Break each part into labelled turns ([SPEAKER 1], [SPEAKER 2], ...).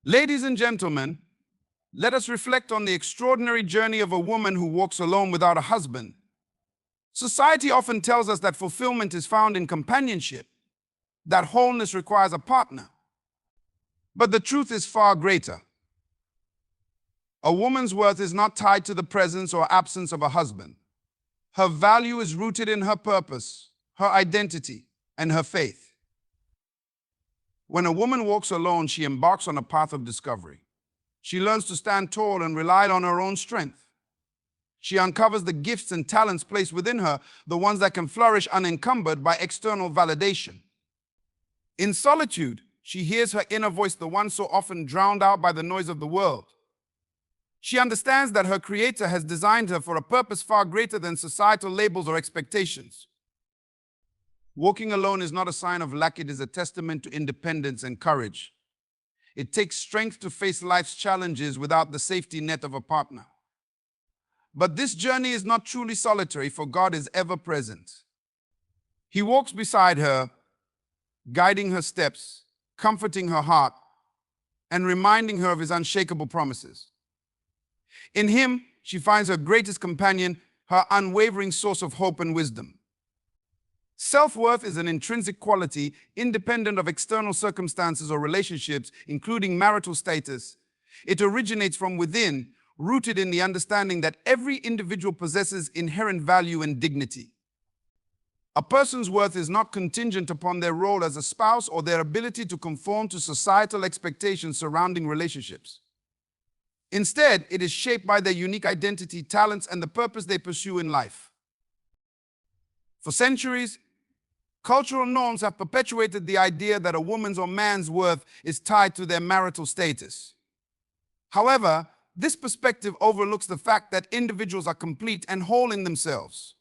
[SPEAKER 1] Ladies and gentlemen, let us reflect on the extraordinary journey of a woman who walks alone without a husband. Society often tells us that fulfillment is found in companionship, that wholeness requires a partner. But the truth is far greater. A woman's worth is not tied to the presence or absence of a husband. Her value is rooted in her purpose, her identity, and her faith. When a woman walks alone, she embarks on a path of discovery. She learns to stand tall and rely on her own strength. She uncovers the gifts and talents placed within her, the ones that can flourish unencumbered by external validation. In solitude, she hears her inner voice, the one so often drowned out by the noise of the world. She understands that her Creator has designed her for a purpose far greater than societal labels or expectations. Walking alone is not a sign of lack, it is a testament to independence and courage. It takes strength to face life's challenges without the safety net of a partner. But this journey is not truly solitary, for God is ever present. He walks beside her, guiding her steps, comforting her heart, and reminding her of His unshakable promises. In Him, she finds her greatest companion, her unwavering source of hope and wisdom. Self-worth is an intrinsic quality, independent of external circumstances or relationships, including marital status. It originates from within, rooted in the understanding that every individual possesses inherent value and dignity. A person's worth is not contingent upon their role as a spouse or their ability to conform to societal expectations surrounding relationships. Instead, it is shaped by their unique identity, talents, and the purpose they pursue in life. For centuries, cultural norms have perpetuated the idea that a woman's or man's worth is tied to their marital status. However, this perspective overlooks the fact that individuals are complete and whole in themselves.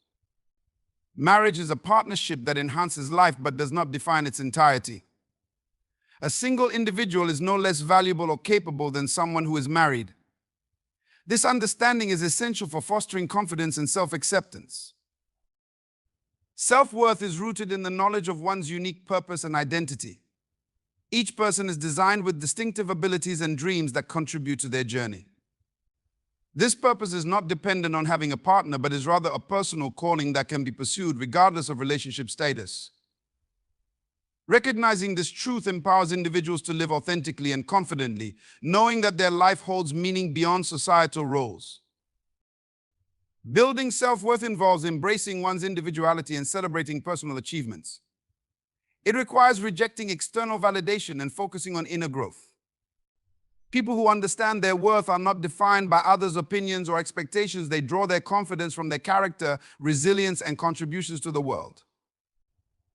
[SPEAKER 1] Marriage is a partnership that enhances life but does not define its entirety. A single individual is no less valuable or capable than someone who is married. This understanding is essential for fostering confidence and self-acceptance. Self-worth is rooted in the knowledge of one's unique purpose and identity. Each person is designed with distinctive abilities and dreams that contribute to their journey. This purpose is not dependent on having a partner, but is rather a personal calling that can be pursued regardless of relationship status. Recognizing this truth empowers individuals to live authentically and confidently, knowing that their life holds meaning beyond societal roles. Building self-worth involves embracing one's individuality and celebrating personal achievements. It requires rejecting external validation and focusing on inner growth. People who understand their worth are not defined by others' opinions or expectations. They draw their confidence from their character, resilience, and contributions to the world.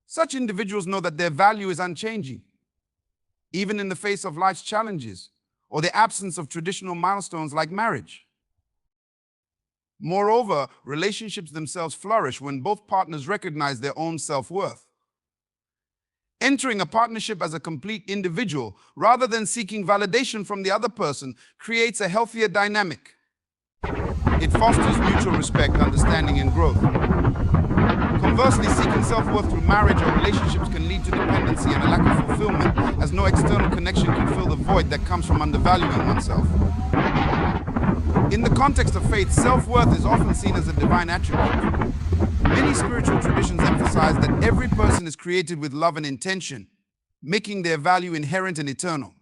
[SPEAKER 1] Such individuals know that their value is unchanging, even in the face of life's challenges or the absence of traditional milestones like marriage. Moreover, relationships themselves flourish when both partners recognize their own self-worth. Entering a partnership as a complete individual, rather than seeking validation from the other person, creates a healthier dynamic. It fosters mutual respect, understanding, and growth. Conversely, seeking self-worth through marriage or relationships can lead to dependency and a lack of fulfillment, as no external connection can fill the void that comes from undervaluing oneself. In the context of faith, self-worth is often seen as a divine attribute. Many spiritual traditions emphasize that every person is created with love and intention, making their value inherent and eternal.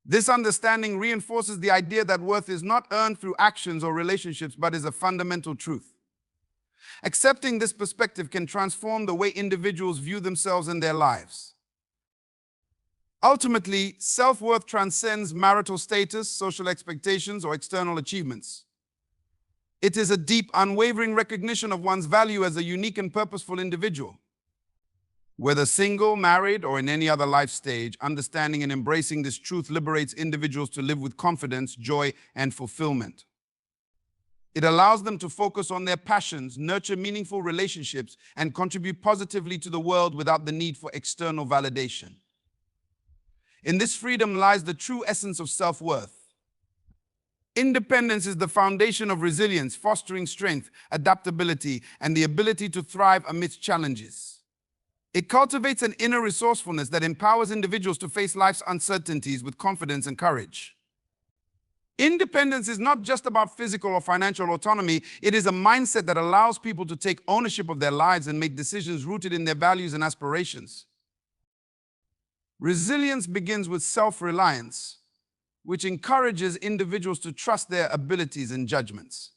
[SPEAKER 1] This understanding reinforces the idea that worth is not earned through actions or relationships, but is a fundamental truth. Accepting this perspective can transform the way individuals view themselves and their lives. Ultimately, self-worth transcends marital status, social expectations, or external achievements. It is a deep, unwavering recognition of one's value as a unique and purposeful individual. Whether single, married, or in any other life stage, understanding and embracing this truth liberates individuals to live with confidence, joy, and fulfillment. It allows them to focus on their passions, nurture meaningful relationships, and contribute positively to the world without the need for external validation. In this freedom lies the true essence of self-worth. Independence is the foundation of resilience, fostering strength, adaptability, and the ability to thrive amidst challenges. It cultivates an inner resourcefulness that empowers individuals to face life's uncertainties with confidence and courage. Independence is not just about physical or financial autonomy, it is a mindset that allows people to take ownership of their lives and make decisions rooted in their values and aspirations. Resilience begins with self-reliance, which encourages individuals to trust their abilities and judgments.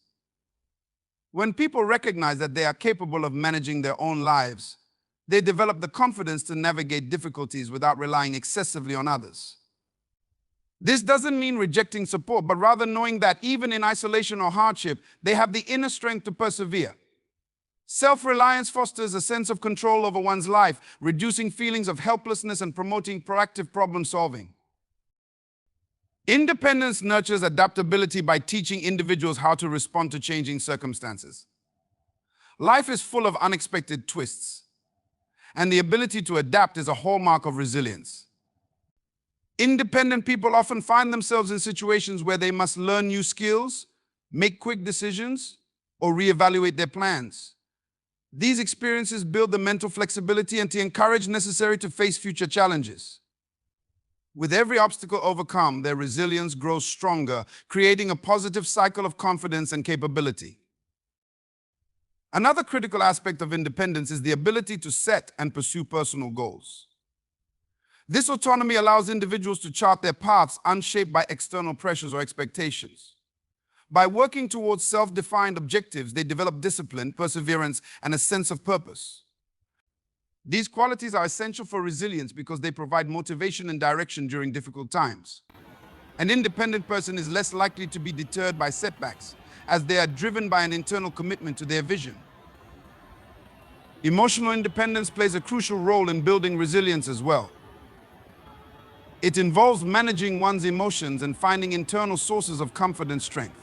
[SPEAKER 1] When people recognize that they are capable of managing their own lives, they develop the confidence to navigate difficulties without relying excessively on others. This doesn't mean rejecting support, but rather knowing that even in isolation or hardship, they have the inner strength to persevere. Self-reliance fosters a sense of control over one's life, reducing feelings of helplessness and promoting proactive problem solving. Independence nurtures adaptability by teaching individuals how to respond to changing circumstances. Life is full of unexpected twists, and the ability to adapt is a hallmark of resilience. Independent people often find themselves in situations where they must learn new skills, make quick decisions, or reevaluate their plans. These experiences build the mental flexibility and the encourage necessary to face future challenges. With every obstacle overcome, their resilience grows stronger, creating a positive cycle of confidence and capability. Another critical aspect of independence is the ability to set and pursue personal goals. This autonomy allows individuals to chart their paths unshaped by external pressures or expectations. By working towards self-defined objectives, they develop discipline, perseverance, and a sense of purpose. These qualities are essential for resilience because they provide motivation and direction during difficult times. An independent person is less likely to be deterred by setbacks, as they are driven by an internal commitment to their vision. Emotional independence plays a crucial role in building resilience as well. It involves managing one's emotions and finding internal sources of comfort and strength.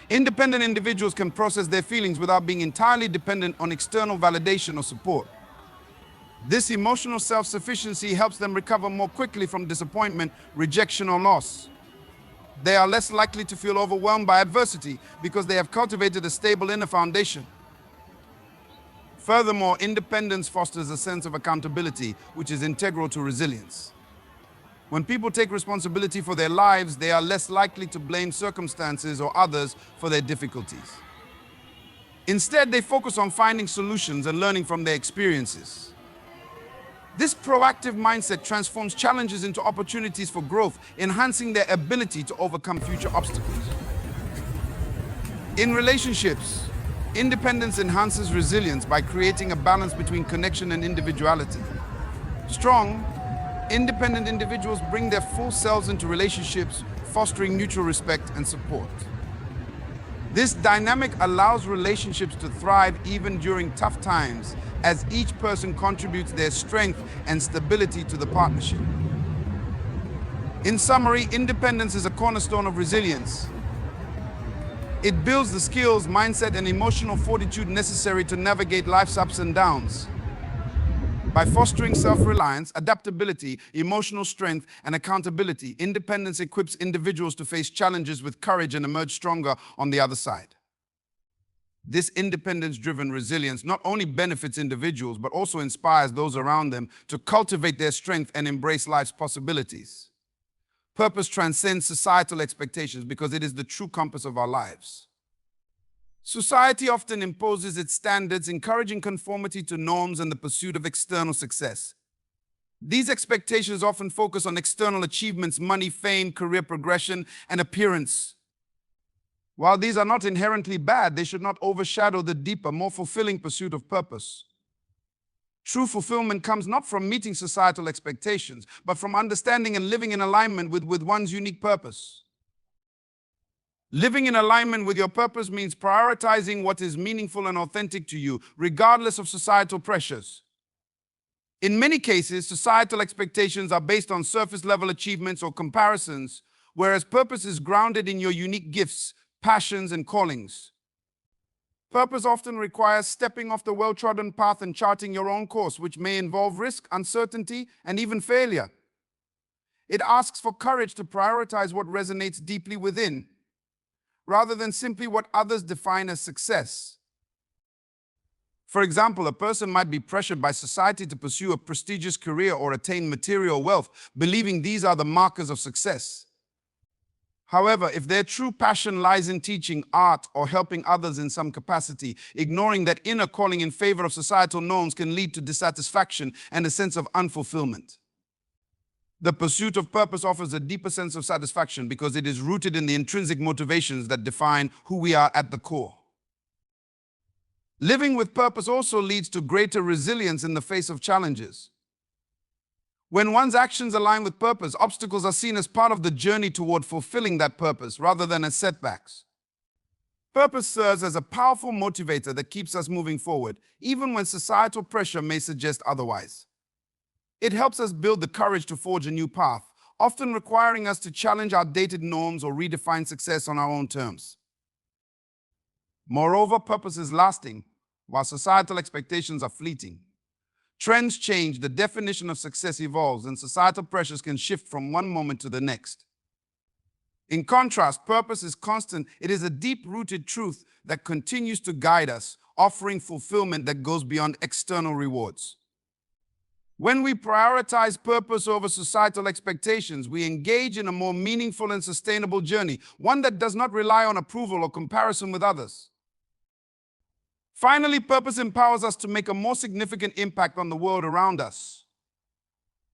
[SPEAKER 1] Independent individuals can process their feelings without being entirely dependent on external validation or support. This emotional self-sufficiency helps them recover more quickly from disappointment, rejection, or loss. They are less likely to feel overwhelmed by adversity because they have cultivated a stable inner foundation. Furthermore, independence fosters a sense of accountability, which is integral to resilience. When people take responsibility for their lives, they are less likely to blame circumstances or others for their difficulties. Instead, they focus on finding solutions and learning from their experiences. This proactive mindset transforms challenges into opportunities for growth, enhancing their ability to overcome future obstacles. In relationships, independence enhances resilience by creating a balance between connection and individuality. Strong, independent individuals bring their full selves into relationships, fostering mutual respect and support. This dynamic allows relationships to thrive even during tough times, as each person contributes their strength and stability to the partnership. In summary, independence is a cornerstone of resilience. It builds the skills, mindset, and emotional fortitude necessary to navigate life's ups and downs. By fostering self-reliance, adaptability, emotional strength, and accountability, independence equips individuals to face challenges with courage and emerge stronger on the other side. This independence-driven resilience not only benefits individuals, but also inspires those around them to cultivate their strength and embrace life's possibilities. Purpose transcends societal expectations because it is the true compass of our lives. Society often imposes its standards, encouraging conformity to norms and the pursuit of external success. These expectations often focus on external achievements, money, fame, career progression, and appearance. While these are not inherently bad, they should not overshadow the deeper, more fulfilling pursuit of purpose. True fulfillment comes not from meeting societal expectations, but from understanding and living in alignment with one's unique purpose. Living in alignment with your purpose means prioritizing what is meaningful and authentic to you, regardless of societal pressures. In many cases, societal expectations are based on surface-level achievements or comparisons, whereas purpose is grounded in your unique gifts, passions, and callings. Purpose often requires stepping off the well-trodden path and charting your own course, which may involve risk, uncertainty, and even failure. It asks for courage to prioritize what resonates deeply within, rather than simply what others define as success. For example, a person might be pressured by society to pursue a prestigious career or attain material wealth, believing these are the markers of success. However, if their true passion lies in teaching, art, or helping others in some capacity, ignoring that inner calling in favor of societal norms can lead to dissatisfaction and a sense of unfulfillment. The pursuit of purpose offers a deeper sense of satisfaction because it is rooted in the intrinsic motivations that define who we are at the core. Living with purpose also leads to greater resilience in the face of challenges. When one's actions align with purpose, obstacles are seen as part of the journey toward fulfilling that purpose rather than as setbacks. Purpose serves as a powerful motivator that keeps us moving forward, even when societal pressure may suggest otherwise. It helps us build the courage to forge a new path, often requiring us to challenge outdated norms or redefine success on our own terms. Moreover, purpose is lasting, while societal expectations are fleeting. Trends change, the definition of success evolves, and societal pressures can shift from one moment to the next. In contrast, purpose is constant. It is a deep-rooted truth that continues to guide us, offering fulfillment that goes beyond external rewards. When we prioritize purpose over societal expectations, we engage in a more meaningful and sustainable journey, one that does not rely on approval or comparison with others. Finally, purpose empowers us to make a more significant impact on the world around us.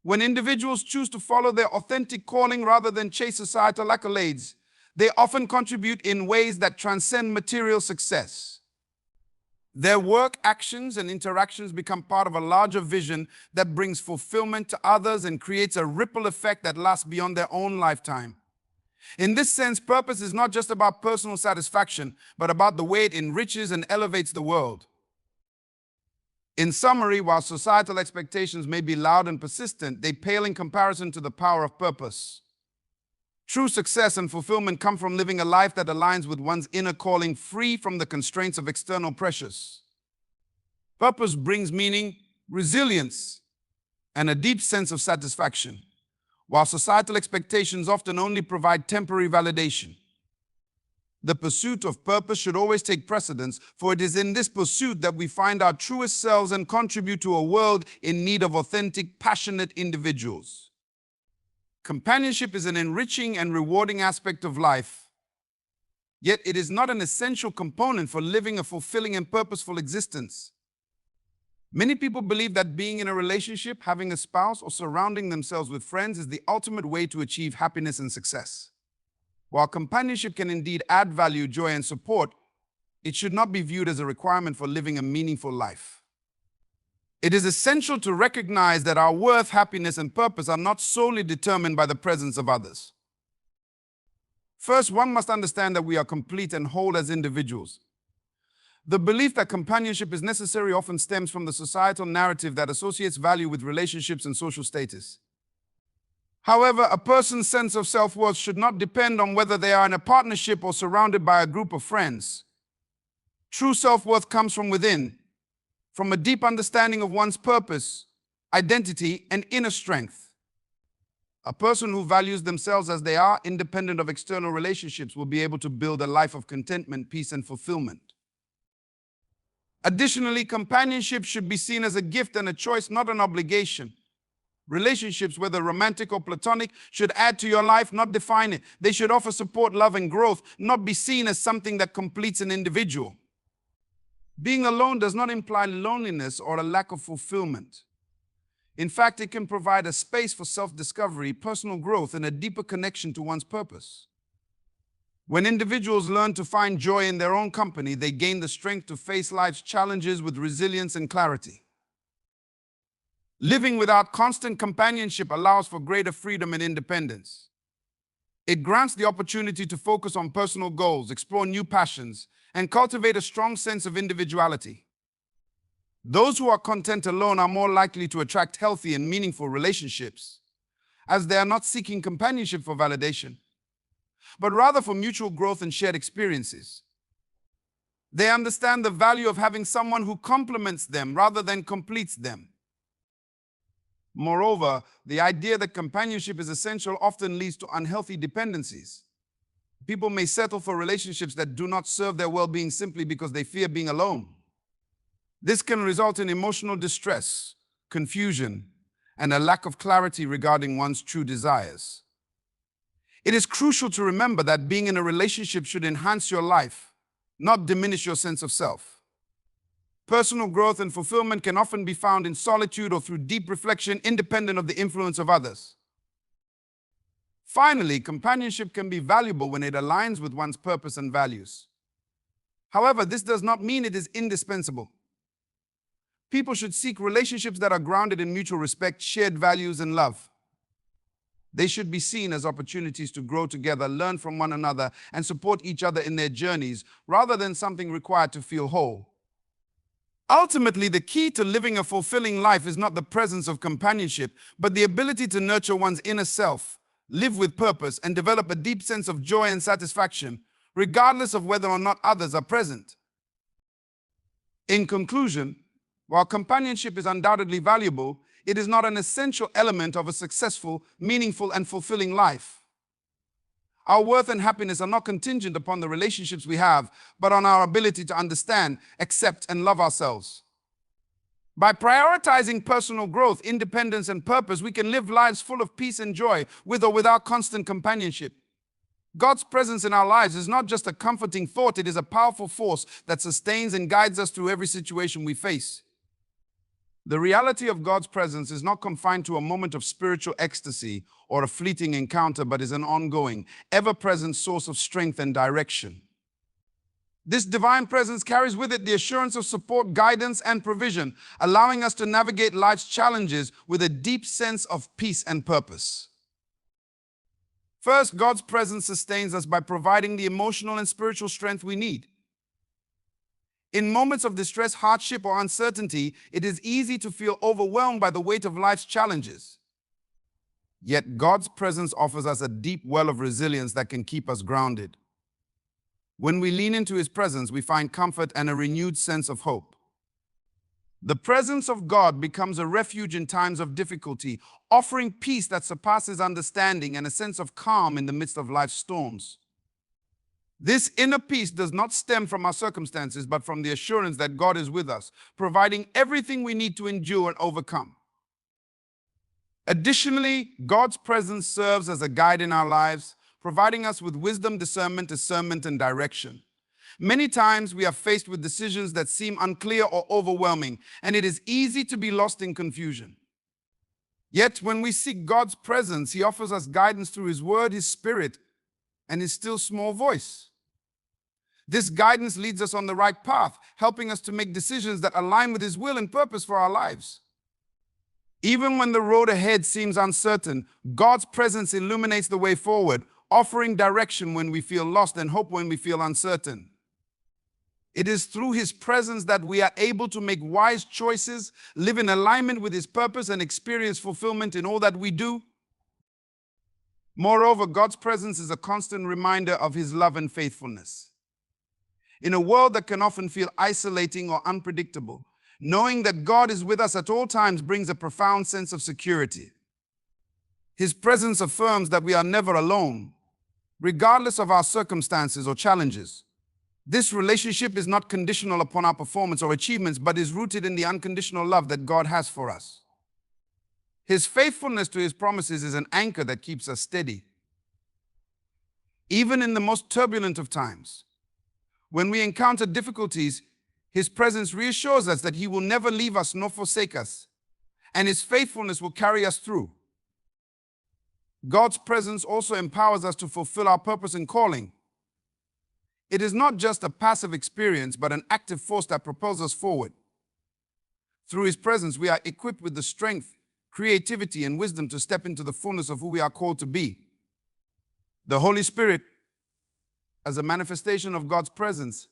[SPEAKER 1] When individuals choose to follow their authentic calling rather than chase societal accolades, they often contribute in ways that transcend material success. Their work, actions, and interactions become part of a larger vision that brings fulfillment to others and creates a ripple effect that lasts beyond their own lifetime. In this sense, purpose is not just about personal satisfaction, but about the way it enriches and elevates the world. In summary, while societal expectations may be loud and persistent, they pale in comparison to the power of purpose. True success and fulfillment come from living a life that aligns with one's inner calling, free from the constraints of external pressures. Purpose brings meaning, resilience, and a deep sense of satisfaction, while societal expectations often only provide temporary validation. The pursuit of purpose should always take precedence, for it is in this pursuit that we find our truest selves and contribute to a world in need of authentic, passionate individuals. Companionship is an enriching and rewarding aspect of life, yet it is not an essential component for living a fulfilling and purposeful existence. Many people believe that being in a relationship, having a spouse, or surrounding themselves with friends is the ultimate way to achieve happiness and success. While companionship can indeed add value, joy, and support, it should not be viewed as a requirement for living a meaningful life. It is essential to recognize that our worth, happiness, and purpose are not solely determined by the presence of others. First, one must understand that we are complete and whole as individuals. The belief that companionship is necessary often stems from the societal narrative that associates value with relationships and social status. However, a person's sense of self-worth should not depend on whether they are in a partnership or surrounded by a group of friends. True self-worth comes from within, from a deep understanding of one's purpose, identity, and inner strength. A person who values themselves as they are, independent of external relationships, will be able to build a life of contentment, peace, and fulfillment. Additionally, companionship should be seen as a gift and a choice, not an obligation. Relationships, whether romantic or platonic, should add to your life, not define it. They should offer support, love, and growth, not be seen as something that completes an individual. Being alone does not imply loneliness or a lack of fulfillment. In fact, it can provide a space for self-discovery, personal growth, and a deeper connection to one's purpose. When individuals learn to find joy in their own company, they gain the strength to face life's challenges with resilience and clarity. Living without constant companionship allows for greater freedom and independence. It grants the opportunity to focus on personal goals, explore new passions, and cultivate a strong sense of individuality. Those who are content alone are more likely to attract healthy and meaningful relationships, as they are not seeking companionship for validation, but rather for mutual growth and shared experiences. They understand the value of having someone who complements them rather than completes them. Moreover, the idea that companionship is essential often leads to unhealthy dependencies. People may settle for relationships that do not serve their well-being simply because they fear being alone. This can result in emotional distress, confusion, and a lack of clarity regarding one's true desires. It is crucial to remember that being in a relationship should enhance your life, not diminish your sense of self. Personal growth and fulfillment can often be found in solitude or through deep reflection, independent of the influence of others. Finally, companionship can be valuable when it aligns with one's purpose and values. However, this does not mean it is indispensable. People should seek relationships that are grounded in mutual respect, shared values, and love. They should be seen as opportunities to grow together, learn from one another, and support each other in their journeys, rather than something required to feel whole. Ultimately, the key to living a fulfilling life is not the presence of companionship, but the ability to nurture one's inner self, live with purpose, and develop a deep sense of joy and satisfaction, regardless of whether or not others are present. In conclusion, while companionship is undoubtedly valuable, it is not an essential element of a successful, meaningful, and fulfilling life. Our worth and happiness are not contingent upon the relationships we have, but on our ability to understand, accept, and love ourselves. By prioritizing personal growth, independence, and purpose, we can live lives full of peace and joy, with or without constant companionship. God's presence in our lives is not just a comforting thought, it is a powerful force that sustains and guides us through every situation we face. The reality of God's presence is not confined to a moment of spiritual ecstasy or a fleeting encounter, but is an ongoing, ever-present source of strength and direction. This divine presence carries with it the assurance of support, guidance, and provision, allowing us to navigate life's challenges with a deep sense of peace and purpose. First, God's presence sustains us by providing the emotional and spiritual strength we need. In moments of distress, hardship, or uncertainty, it is easy to feel overwhelmed by the weight of life's challenges. Yet God's presence offers us a deep well of resilience that can keep us grounded. When we lean into His presence, we find comfort and a renewed sense of hope. The presence of God becomes a refuge in times of difficulty, offering peace that surpasses understanding and a sense of calm in the midst of life's storms. This inner peace does not stem from our circumstances, but from the assurance that God is with us, providing everything we need to endure and overcome. Additionally, God's presence serves as a guide in our lives, providing us with wisdom, discernment, and direction. Many times we are faced with decisions that seem unclear or overwhelming, and it is easy to be lost in confusion. Yet, when we seek God's presence, He offers us guidance through His Word, His Spirit, and His still small voice. This guidance leads us on the right path, helping us to make decisions that align with His will and purpose for our lives. Even when the road ahead seems uncertain, God's presence illuminates the way forward, offering direction when we feel lost and hope when we feel uncertain. It is through His presence that we are able to make wise choices, live in alignment with His purpose, and experience fulfillment in all that we do. Moreover, God's presence is a constant reminder of His love and faithfulness. In a world that can often feel isolating or unpredictable, knowing that God is with us at all times brings a profound sense of security. His presence affirms that we are never alone, regardless of our circumstances or challenges. This relationship is not conditional upon our performance or achievements, but is rooted in the unconditional love that God has for us. His faithfulness to His promises is an anchor that keeps us steady. Even in the most turbulent of times, when we encounter difficulties, His presence reassures us that He will never leave us nor forsake us, and His faithfulness will carry us through. God's presence also empowers us to fulfill our purpose and calling. It is not just a passive experience, but an active force that propels us forward. Through His presence, we are equipped with the strength, creativity, and wisdom to step into the fullness of who we are called to be. The Holy Spirit, as a manifestation of God's presence,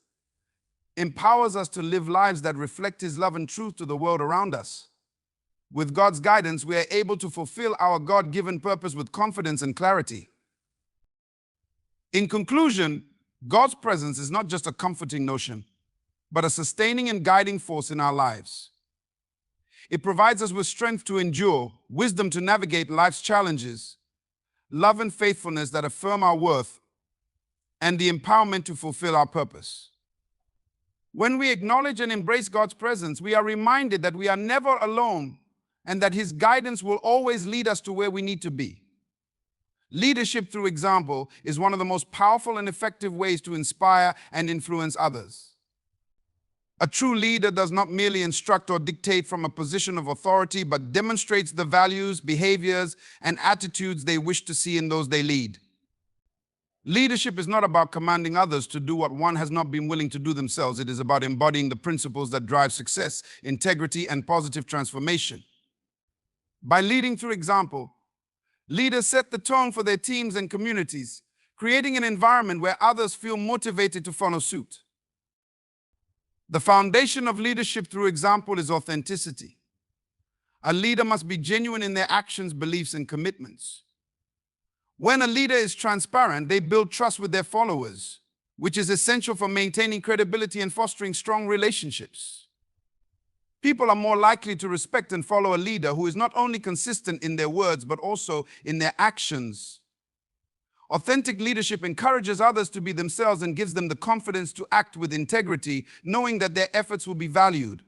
[SPEAKER 1] empowers us to live lives that reflect His love and truth to the world around us. With God's guidance, we are able to fulfill our God-given purpose with confidence and clarity. In conclusion, God's presence is not just a comforting notion, but a sustaining and guiding force in our lives. It provides us with strength to endure, wisdom to navigate life's challenges, love and faithfulness that affirm our worth, and the empowerment to fulfill our purpose. When we acknowledge and embrace God's presence, we are reminded that we are never alone and that His guidance will always lead us to where we need to be. Leadership through example is one of the most powerful and effective ways to inspire and influence others. A true leader does not merely instruct or dictate from a position of authority, but demonstrates the values, behaviors, and attitudes they wish to see in those they lead. Leadership is not about commanding others to do what one has not been willing to do themselves. It is about embodying the principles that drive success, integrity, and positive transformation. By leading through example, leaders set the tone for their teams and communities, creating an environment where others feel motivated to follow suit. The foundation of leadership through example is authenticity. A leader must be genuine in their actions, beliefs, and commitments. When a leader is transparent, they build trust with their followers, which is essential for maintaining credibility and fostering strong relationships. People are more likely to respect and follow a leader who is not only consistent in their words, but also in their actions. Authentic leadership encourages others to be themselves and gives them the confidence to act with integrity, knowing that their efforts will be valued.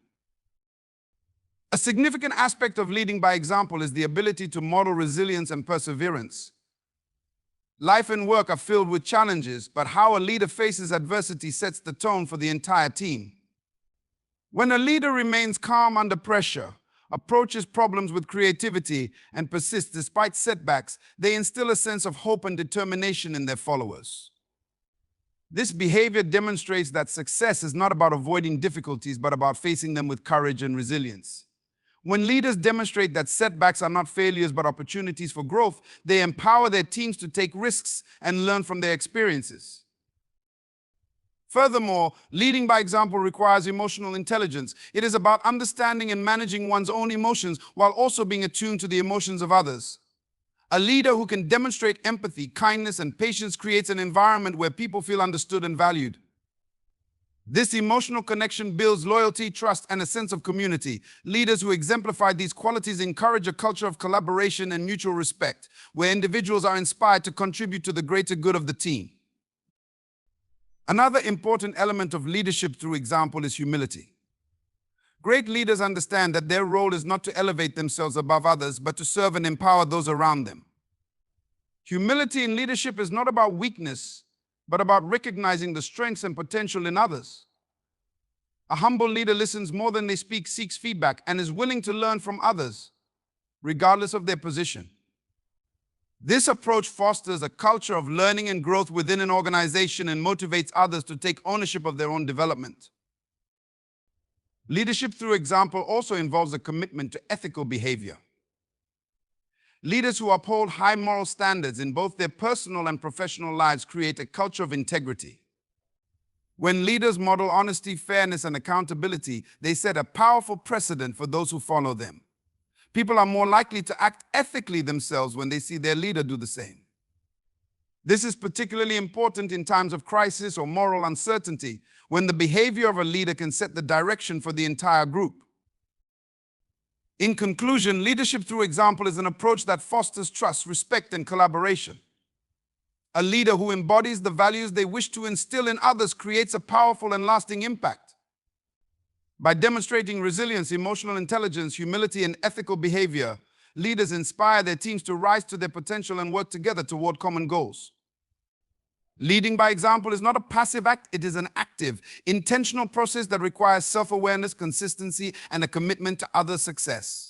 [SPEAKER 1] A significant aspect of leading by example is the ability to model resilience and perseverance. Life and work are filled with challenges, but how a leader faces adversity sets the tone for the entire team. When a leader remains calm under pressure, approaches problems with creativity, and persists despite setbacks, they instill a sense of hope and determination in their followers. This behavior demonstrates that success is not about avoiding difficulties, but about facing them with courage and resilience. When leaders demonstrate that setbacks are not failures but opportunities for growth, they empower their teams to take risks and learn from their experiences. Furthermore, leading by example requires emotional intelligence. It is about understanding and managing one's own emotions while also being attuned to the emotions of others. A leader who can demonstrate empathy, kindness, and patience creates an environment where people feel understood and valued. This emotional connection builds loyalty, trust, and a sense of community. Leaders who exemplify these qualities encourage a culture of collaboration and mutual respect, where individuals are inspired to contribute to the greater good of the team. Another important element of leadership through example is humility. Great leaders understand that their role is not to elevate themselves above others, but to serve and empower those around them. Humility in leadership is not about weakness, but about recognizing the strengths and potential in others. A humble leader listens more than they speak, seeks feedback, and is willing to learn from others, regardless of their position. This approach fosters a culture of learning and growth within an organization and motivates others to take ownership of their own development. Leadership through example also involves a commitment to ethical behavior. Leaders who uphold high moral standards in both their personal and professional lives create a culture of integrity. When leaders model honesty, fairness, and accountability, they set a powerful precedent for those who follow them. People are more likely to act ethically themselves when they see their leader do the same. This is particularly important in times of crisis or moral uncertainty, when the behavior of a leader can set the direction for the entire group. In conclusion, leadership through example is an approach that fosters trust, respect, and collaboration. A leader who embodies the values they wish to instill in others creates a powerful and lasting impact. By demonstrating resilience, emotional intelligence, humility, and ethical behavior, leaders inspire their teams to rise to their potential and work together toward common goals. Leading by example is not a passive act, it is an active, intentional process that requires self-awareness, consistency, and a commitment to other success.